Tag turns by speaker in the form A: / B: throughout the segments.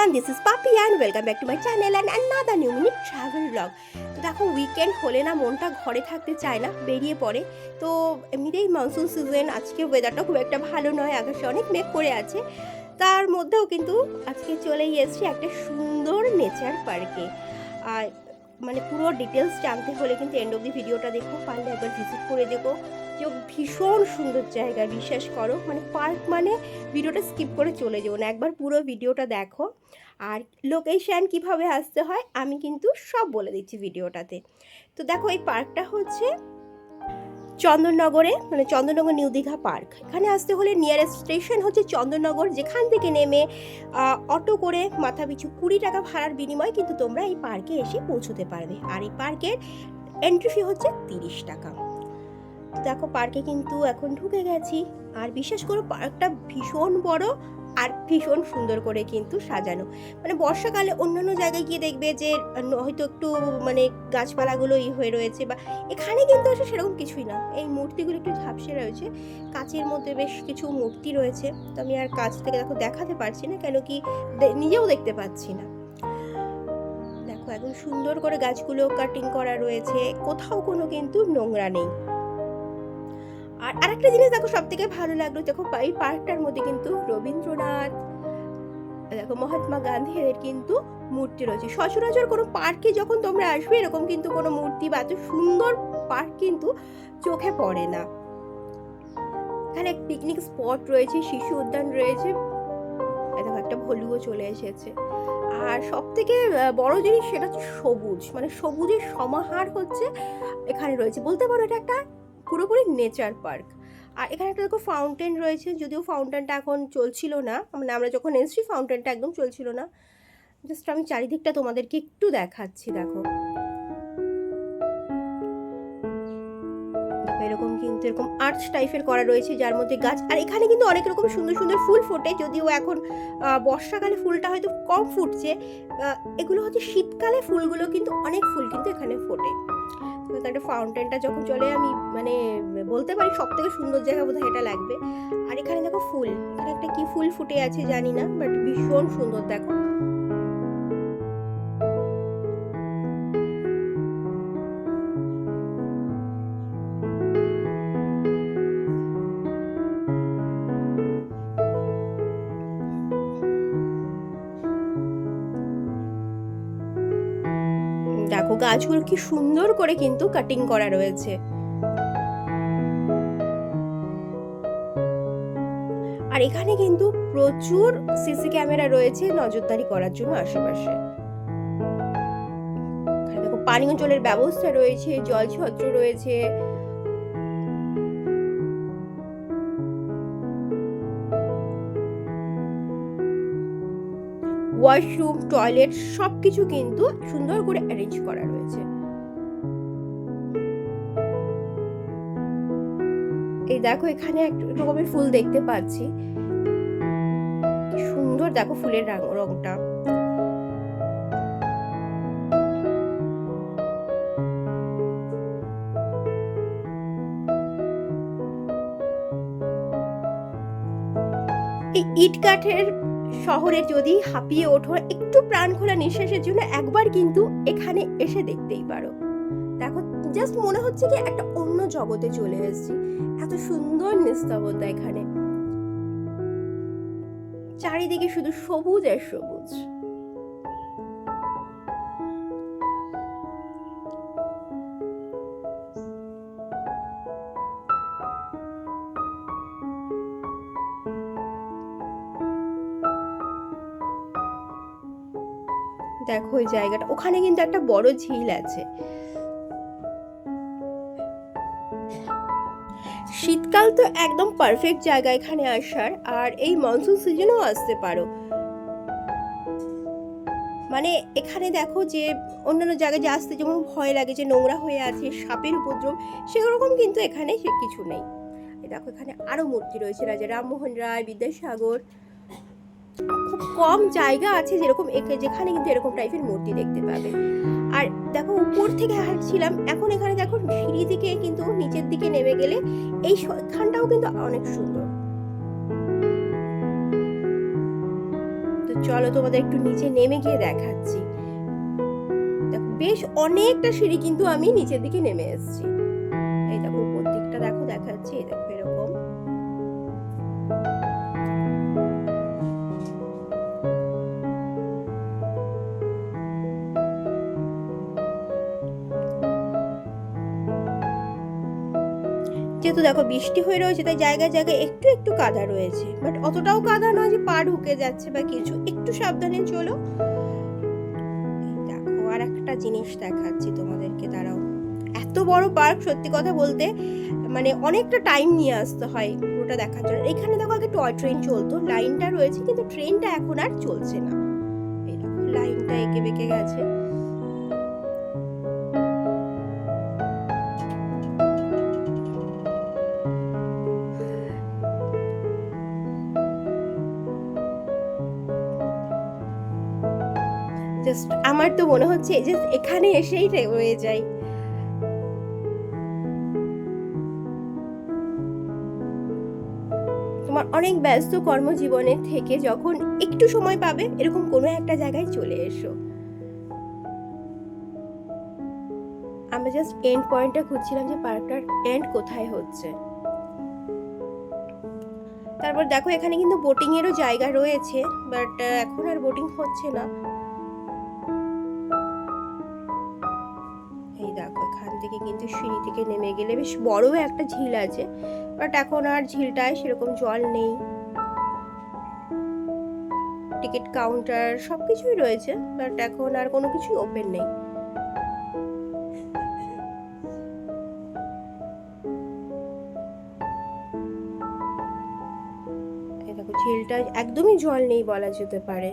A: everyone, this is Papi and welcome back to my channel and another new mini travel vlog. তো দেখো weekend হলে না মনটা ঘরে থাকতে চায় না, বেরিয়ে পড়ে। তো এমনিতেই মনসুন সিজন, আজকে ওয়েদারটা খুব একটা ভালো নয়, আকাশে অনেক মেঘ করে আছে। তার মধ্যেও কিন্তু আজকে চলেই এসেছি একটা সুন্দর নেচার পার্কে। আর মানে পুরো ডিটেলস জানতে হলে কিন্তু এন্ড অব দি ভিডিওটা দেখো, পারলে একবার ভিজিট করে দেখো। যে ভীষণ সুন্দর জায়গা, বিশ্বাস করো। মানে পার্ক মানে ভিডিওটা স্কিপ করে চলে যাও না, একবার পুরো ভিডিওটা দেখো। আর লোকেশান কিভাবে আসতে হয় আমি কিন্তু সব বলে দিচ্ছি ভিডিওটাতে। তো দেখো এই পার্কটা হচ্ছে চন্দননগরে, মানে চন্দননগর নিউ দীঘা পার্ক। এখানে আসতে হলে নিয়ারেস্ট স্টেশন হচ্ছে চন্দননগর, যেখান থেকে নেমে অটো করে মাথাপিছু 20 টাকা ভাড়ার বিনিময়ে কিন্তু তোমরা এই পার্কে এসে পৌঁছতে পারবে। আর এই পার্কের এন্ট্রি ফি হচ্ছে 30 টাকা। দেখো পার্কে কিন্তু এখন ঢুকে গেছি। আর বিশেষ করে পার্কটা ভীষণ বড় আর ভীষণ সুন্দর করে কিন্তু সাজানো। মানে বর্ষাকালে অন্যান্য জায়গায় গিয়ে দেখবে যে হয়তো একটু মানে গাছপালাগুলো হয়ে রয়েছে, বা এখানে কিন্তু আসলে সেরকম কিছুই না। এই মূর্তিগুলো একটু ঝাপসে রয়েছে, কাচের মধ্যে বেশ কিছু মূর্তি রয়েছে। তো আমি আর কাছ থেকে দেখো দেখাতে পারছি না, কেন কি নিজেও দেখতে পাচ্ছি না। দেখো একদম সুন্দর করে গাছগুলো কাটিং করা রয়েছে, কোথাও কোনো কিন্তু নোংরা নেই। আর আরেকটা জিনিস দেখো সব থেকে ভালো লাগলো, দেখো এই পার্কটার মধ্যে কিন্তু রবীন্দ্রনাথ, দেখো মহাত্মা গান্ধী এদের কিন্তু মূর্তি রয়েছে। সচরাচর কোনো পার্কে যখন তোমরা আসবে এরকম কিন্তু কোনো মূর্তি বা এত সুন্দর পার্ক কিন্তু চোখে পড়ে না। এখানে পিকনিক স্পট রয়েছে, শিশু উদ্যান রয়েছে, দেখো একটা ভলুও চলে এসেছে। আর সব থেকে বড় জিনিস সেটা হচ্ছে সবুজ, মানে সবুজের সমাহার হচ্ছে এখানে রয়েছে। বলতে পারো এটা একটা পুরোপুরি নেচার পার্ক। আর এখানে একটা দেখো ফাউন্টেন রয়েছে, যদিও ফাউন্টেনটা এখন চলছিল না, মানে আমরা যখন এসেছি ফাউন্টেনটা একদম চলছিল না। জাস্ট আমি চারিদিকটা তোমাদেরকে একটু দেখাচ্ছি। দেখো এরকম কিন্তু এরকম আর্চ টাইপের করা রয়েছে, যার মধ্যে গাছ। আর এখানে কিন্তু অনেক রকম সুন্দর সুন্দর ফুল ফোটে, যদিও এখন বর্ষাকালে ফুলটা হয়তো কম ফুটছে। এগুলো হচ্ছে শীতকালে ফুলগুলো কিন্তু অনেক ফুল কিন্তু এখানে ফোটে। একটা ফাউন্টেনটা যখন চলে, আমি মানে বলতে পারি সব থেকে সুন্দর জায়গা বোধহয় এটা লাগবে। আর এখানে দেখো ফুল, এখানে একটা কি ফুল ফুটে আছে জানি না, বাট ভীষণ সুন্দর। দেখো দেখো গাছগুলো কি সুন্দর করে কিন্তু কাটিং করা রয়েছে। আর এখানে কিন্তু প্রচুর সিসি ক্যামেরা রয়েছে নজরদারি করার জন্য আশেপাশে। এখানে দেখো পানীয় জলের ব্যবস্থা রয়েছে, জলছত্র রয়েছে। ওয়াশরুম, টয়লেট সবকিছু কিন্তু সুন্দর করে অ্যারেঞ্জ করা রয়েছে। এই দেখো এখানে এক রকমের ফুল দেখতে পাচ্ছি, কি সুন্দর। দেখো ফুলের রংটা। এই ইট কাঠের শহরে যদি হাঁপিয়ে ওঠো, একটু প্রাণ খোলা নিঃশ্বাসের জন্য একবার কিন্তু এখানে এসে দেখতেই পারো। দেখো জাস্ট মনে হচ্ছে কি একটা অন্য জগতে চলে এসেছি, এত সুন্দর নিস্তব্ধতা এখানে। চারিদিকে শুধু সবুজ আর সবুজ। দেখো ওই জায়গাটা, ওখানে কিন্তু একটা বড় ঝিল আছে। শীতকাল তো একদম পারফেক্ট জায়গা এখানে আসার। আর এই মনসুন সিজনেও আসতে পারো। মানে এখানে দেখো যে অন্যান্য জায়গায় যে আসতে যেমন ভয় লাগে যে নোংরা হয়ে আছে, সাপের উপদ্রব, সেরকম কিন্তু এখানে কিছু নেই। দেখো এখানে আরো মূর্তি রয়েছে, রাজা রামমোহন রায়, বিদ্যাসাগর। খুব কম জায়গা আছে যেরকম যেখানে কিন্তু এরকম টাইপের মূর্তি দেখতে পাবে। আর দেখো উপর থেকে হাঁটছিলাম, এখন এখানে দেখো সিঁড়ি দিকে কিন্তু নিচের দিকে নেমে গেলে এই স্থানটাও কিন্তু অনেক সুন্দর। তো চলো তোমাদের একটু নিচে নেমে গিয়ে দেখাচ্ছি। দেখো বেশ অনেকটা সিঁড়ি কিন্তু আমি নিচের দিকে নেমে এসেছি। এই দেখো উপর দিকটা দেখো দেখাচ্ছি, এই দেখো এরকম। যেহেতু দেখো বৃষ্টি হয়ে রয়েছে তাই জায়গায় জায়গায় একটু একটু কাদা রয়েছে, বাট অতটাও কাদা নয় যে পা ঢুকে যাচ্ছে বা কিছু, একটু সাবধানে চলো। দেখো আর একটা জিনিস দেখাচ্ছি তোমাদেরকে, দাঁড়াও। এত বড় পার্ক, সত্যি কথা বলতে মানে অনেকটা টাইম নিয়ে আসতে হয় পুরোটা দেখার জন্য। এখানে দেখো আগে টয় ট্রেন চলতো, লাইনটা রয়েছে কিন্তু ট্রেনটা এখন আর চলছে না। এই দেখো লাইনটা এঁকে বেঁকে গেছে। জাস্ট আমার তো মনে হচ্ছে যে এখানে এসেই রয়ে যাই। তোমার অনেক ব্যস্ত কর্মজীবনে থেকে যখন একটু সময় পাবে এরকম কোনো একটা জায়গায় চলে এসো। আমরা জাস্ট এন্ড পয়েন্টটা খুঁজছিলাম যে পার্কটার এন্ড কোথায় হচ্ছে। তারপর দেখো এখানে কিন্তু বোটিং এরও জায়গা রয়েছে, বাট এখন আর বোটিং হচ্ছে না। এই দেখো এখান থেকে কিন্তু সিঁড়ি থেকে নেমে গেলে বেশ বড় একটা ঝিল আছে, বাট এখন আর ঝিলটায় সেরকম জল নেই। টিকিট কাউন্টার সবকিছুই রয়েছে, বাট এখন আর কোনো কিছুই ওপেন নেই। এই দেখো ঝিলটা একদমই জল নেই বলা যেতে পারে।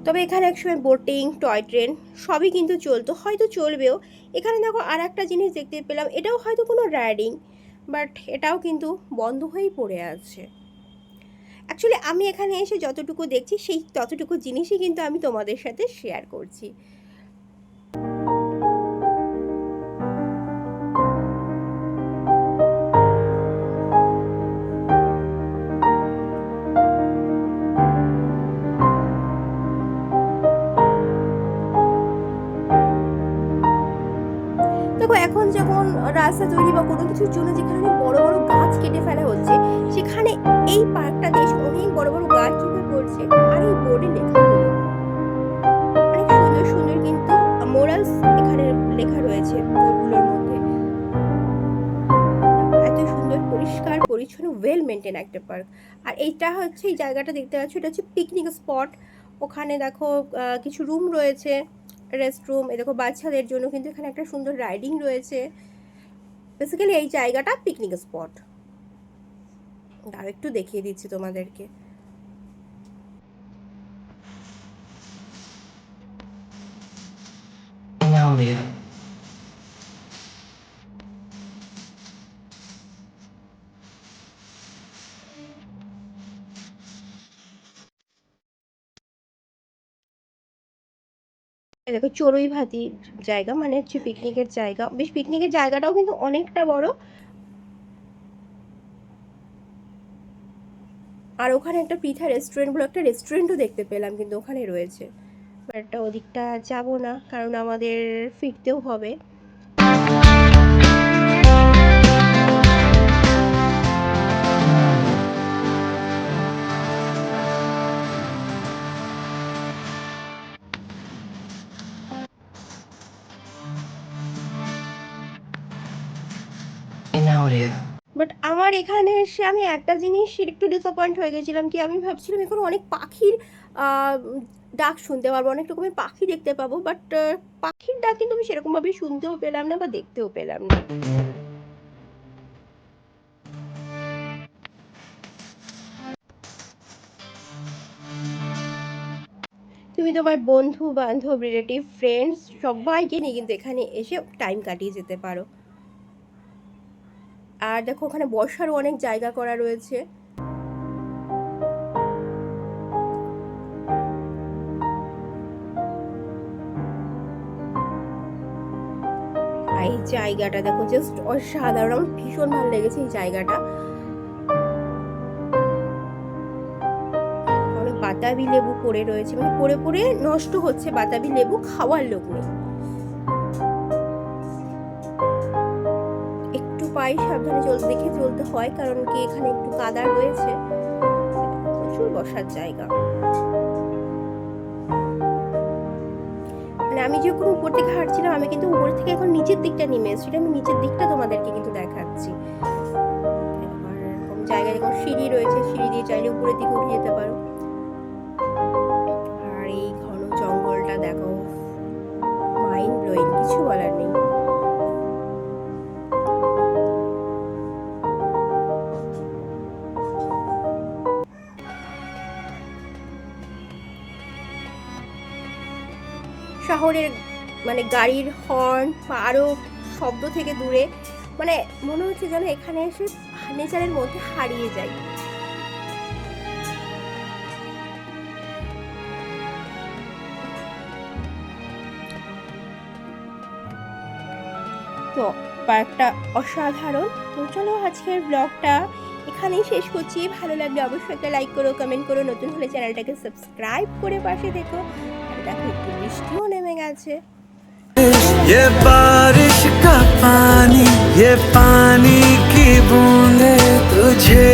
A: তবে এখানে একসময় বোটিং, টয় ট্রেন সবই কিন্তু চলতো, হয়তো চলবেও। এখানে দেখো আর একটা জিনিস দেখতে পেলাম, এটাও হয়তো কোনো রাইডিং, বাট এটাও কিন্তু বন্ধ হয়েই পড়ে আছে। অ্যাকচুয়ালি আমি এখানে এসে যতটুকু দেখছি সেই ততটুকু জিনিসই কিন্তু আমি তোমাদের সাথে শেয়ার করছি। দেখো এখন যখন রাস্তা তৈরি বা কোনো কিছুর জন্য যেখানে বড় বড় গাছ কেটে ফেলা হচ্ছে, সেখানে এই পার্কটাতে এসে অনেক বড় বড় গাছ চোখে পড়ছে। আর এই বোর্ডে লেখাগুলো অনেক সুন্দর সুন্দর, কিন্তু মোরালস এখানে লেখা রয়েছে বোর্ডগুলোর মধ্যে। এত সুন্দর পরিষ্কার পরিচ্ছন্ন ওয়েল মেনটেন একটা পার্ক। আর এইটা হচ্ছে, এই জায়গাটা দেখতে পাচ্ছ, এটা হচ্ছে পিকনিক স্পট। ওখানে দেখো কিছু রুম রয়েছে, রেস্টরুম। এ দেখো বাচ্চাদের জন্য কিন্তু এখানে একটা সুন্দর রাইডিং রয়েছে। বেসিক্যালি এই জায়গাটা পিকনিক স্পট। আর একটু দেখিয়ে দিচ্ছি তোমাদেরকে। এই দেখো চড়ুই ভাতির জায়গা, মানে হচ্ছে পিকনিকের জায়গা। বেশ পিকনিকের জায়গাটাও কিন্তু অনেকটা বড়। আর ওখানে একটা পৃথা রেস্টুরেন্ট বলে একটা রেস্টুরেন্টও দেখতে পেলাম কিন্তু ওখানে রয়েছে। বাট ওদিকটা যাব না, কারণ আমাদের ফিরতেও হবে। বাট আমার এখানে এসে আমি একটা জিনিস একটু ডিসঅ্যাপয়েন্ট হয়ে গেছিলাম, কি আমি ভাবছিলাম এখানে অনেক পাখির ডাক শুনতে পারবো, অনেক রকমের পাখি দেখতে পাবো, বাট পাখির ডাক কিন্তু আমি সেরকমভাবে শুনতেও পেলাম না বা দেখতেও পেলাম না। তুমি তোমার বন্ধু বান্ধব, রিলেটিভ, ফ্রেন্ডস সবাইকে নিয়ে কিন্তু এখানে এসে টাইম কাটিয়ে যেতে পারো। আর দেখো ওখানে বসারও অনেক জায়গা করা রয়েছে। এই জায়গাটা দেখো, জাস্ট অসাধারণ। আমার ভীষণ ভালো লেগেছে এই জায়গাটা। অনেক বাতাবি লেবু পড়ে রয়েছে, মানে পড়ে পড়ে নষ্ট হচ্ছে বাতাবি লেবু, খাওয়ার লোক নেই। একটু পায়ে সাবধানে দেখে চলতে হয়, কারণ কি এখানে একটু কাদা রয়েছে। প্রচুর বসার জায়গা। মানে আমি যখন উপর থেকে হাঁটছিলাম, আমি কিন্তু উপর থেকে এখন নিচের দিকটা নেমে এসেছি। আমি নিচের দিকটা তোমাদেরকে কিন্তু দেখাচ্ছি। আর এরকম জায়গায় এরকম সিঁড়ি রয়েছে, সিঁড়ি দিয়ে চাইলে উপরের দিকে উঠে যেতে পারো। আর এই ঘন জঙ্গলটা দেখো, মাইন্ড ব্লোয়িং, কিছু বলার নেই। শহরের মানে গাড়ির হর্ন বা আরও শব্দ থেকে দূরে, মানে মনে হচ্ছে যেন এখানে এসে নেচারের মধ্যে হারিয়ে যাই। তো পার্কটা অসাধারণ। তো চলো আজকের ব্লগটা এখানেই শেষ করছি। ভালো লাগলে অবশ্যই একটা লাইক করো, কমেন্ট করো, নতুন হলে চ্যানেলটাকে সাবস্ক্রাইব করে পাশে দেখো। আর দেখো একটু বৃষ্টিও নেমে গেছে।
B: ये बारिश का पानी, ये पानी की बूंदें तुझे